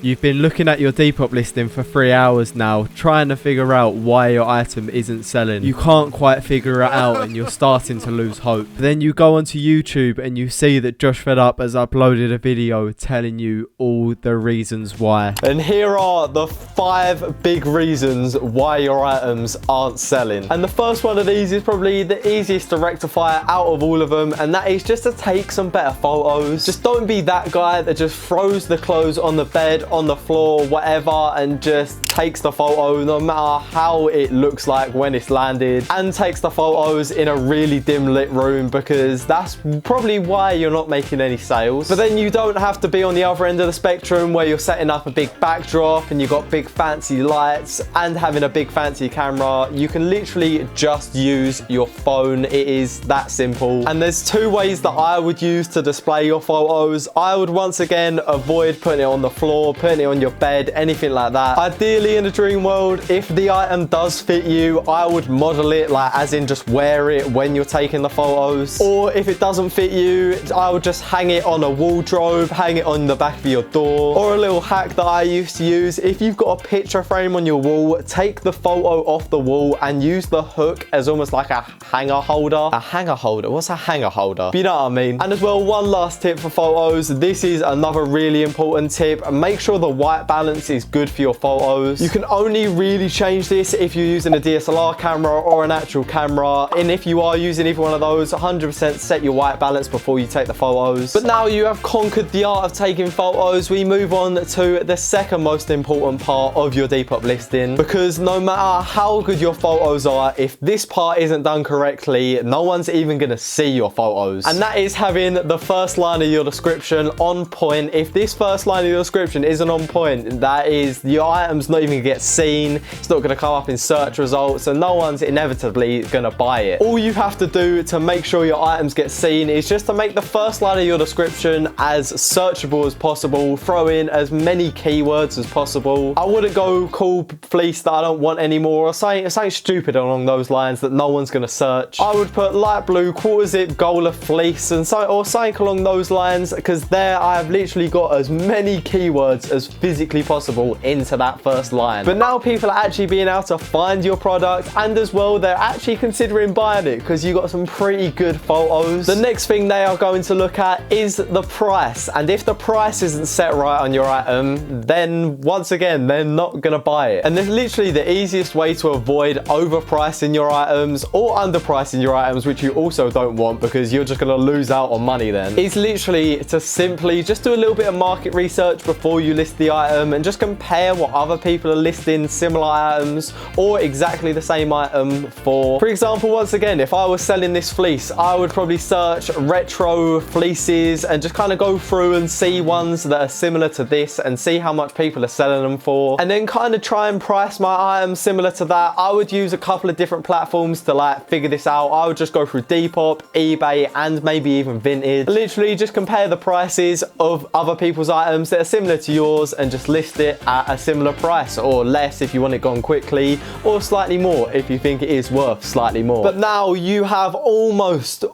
You've been looking at your Depop listing for 3 hours now, trying to figure out why your item isn't selling. You can't quite figure it out and you're starting to lose hope. But then you go onto YouTube and you see that Josh Fed Up has uploaded a video telling you all the reasons why. And here are the 5 big reasons why your items aren't selling. And the first one of these is probably the easiest to rectify out of all of them, and that is just to take some better photos. Just don't be that guy that just throws the clothes on the bed, on the floor, whatever, and just takes the photo no matter how it looks like when it's landed, and takes the photos in a really dim lit room, because that's probably why you're not making any sales. But then you don't have to be on the other end of the spectrum where you're setting up a big backdrop and you've got big fancy lights and having a big fancy camera. You can literally just use your phone. It is that simple. And there's 2 ways that I would use to display your photos. I would once again avoid putting it on the floor, putting it on your bed, anything like that. Ideally, in a dream world, if the item does fit you, I would model it, like as in just wear it when you're taking the photos. Or if it doesn't fit you, I would just hang it on a wardrobe, hang it on the back of your door. Or a little hack that I used to use, if you've got a picture frame on your wall, take the photo off the wall and use the hook as almost like a hanger holder. A hanger holder? What's a hanger holder? You know what I mean. And as well, one last tip for photos. This is another really important tip. Make sure the white balance is good for your photos. You can only really change this if you're using a DSLR camera or an actual camera. And if you are using either one of those, 100% set your white balance before you take the photos. But now you have conquered the art of taking photos, we move on to the second most important part of your Depop listing. Because no matter how good your photos are, if this part isn't done correctly, no one's even gonna see your photos. And that is having the first line of your description on point. If this first line of your description isn't on point, that is, your item's not even gonna get seen, it's not gonna come up in search results, and no one's inevitably gonna buy it. All you have to do to make sure your items get seen is just to make the first line of your description as searchable as possible. Throw in as many keywords as possible. I wouldn't go cool fleece that I don't want anymore, or something stupid along those lines that no one's gonna search. I would put light blue quarter zip gola fleece and or something along those lines, because there I have literally got as many keywords as physically possible into that first line. But now people are actually being able to find your product, and as well they're actually considering buying it because you got some pretty good photos. The next thing they are going to look at is the price, and if the price isn't set right on your item, then once again they're not gonna buy it. And there's literally the easiest way to avoid overpricing your items or underpricing your items, which you also don't want because you're just gonna lose out on money then, is literally to simply just do a little bit of market research before you list the item and just compare what other people are listing similar items or exactly the same item for. For example, once again, if I was selling this fleece, I would probably search retro fleeces and just kind of go through and see ones that are similar to this and see how much people are selling them for, and then kind of try and price my items similar to that. I would use a couple of different platforms to like figure this out. I would just go through Depop, eBay, and maybe even Vinted. Literally just compare the prices of other people's items that are similar to yours and just list it at a similar price, or less if you want it gone quickly, or slightly more if you think it is worth slightly more. But now you have almost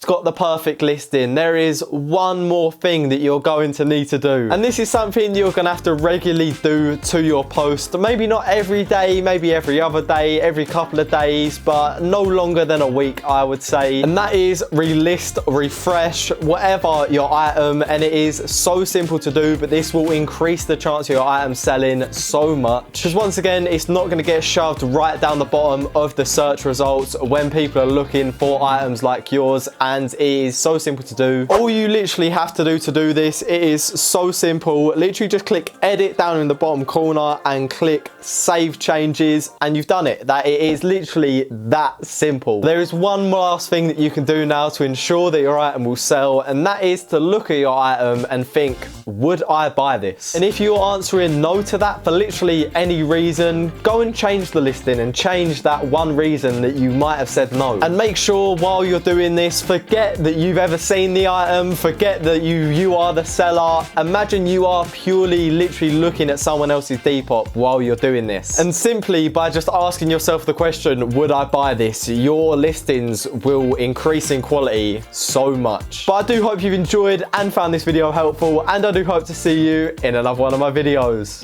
got the perfect listing. There is one more thing that you're going to need to do, and this is something you're going to have to regularly do to your post. Maybe not every day, maybe every other day, every couple of days, but no longer than a week, I would say. And that is relist, refresh, whatever your item. And it is so simple to do, but this will increase the chance of your item selling so much. Because once again, it's not going to get shoved right down the bottom of the search results when people are looking for items like yours, and it is so simple to do. All you literally have to do this, it is so simple. Literally just click edit down in the bottom corner and click save changes, and you've done it. That it is literally that simple. There is one last thing that you can do now to ensure that your item will sell, and that is to look at your item and think, would I buy this? And if you're answering no to that for literally any reason, go and change the listing and change that one reason that you might have said no. And make sure while you're doing this, forget that you've ever seen the item, forget that you are the seller. Imagine you are purely literally looking at someone else's Depop while you're doing this. And simply by just asking yourself the question, would I buy this? Your listings will increase in quality so much. But I do hope you've enjoyed and found this video helpful, and I do hope to see you in another one of my videos.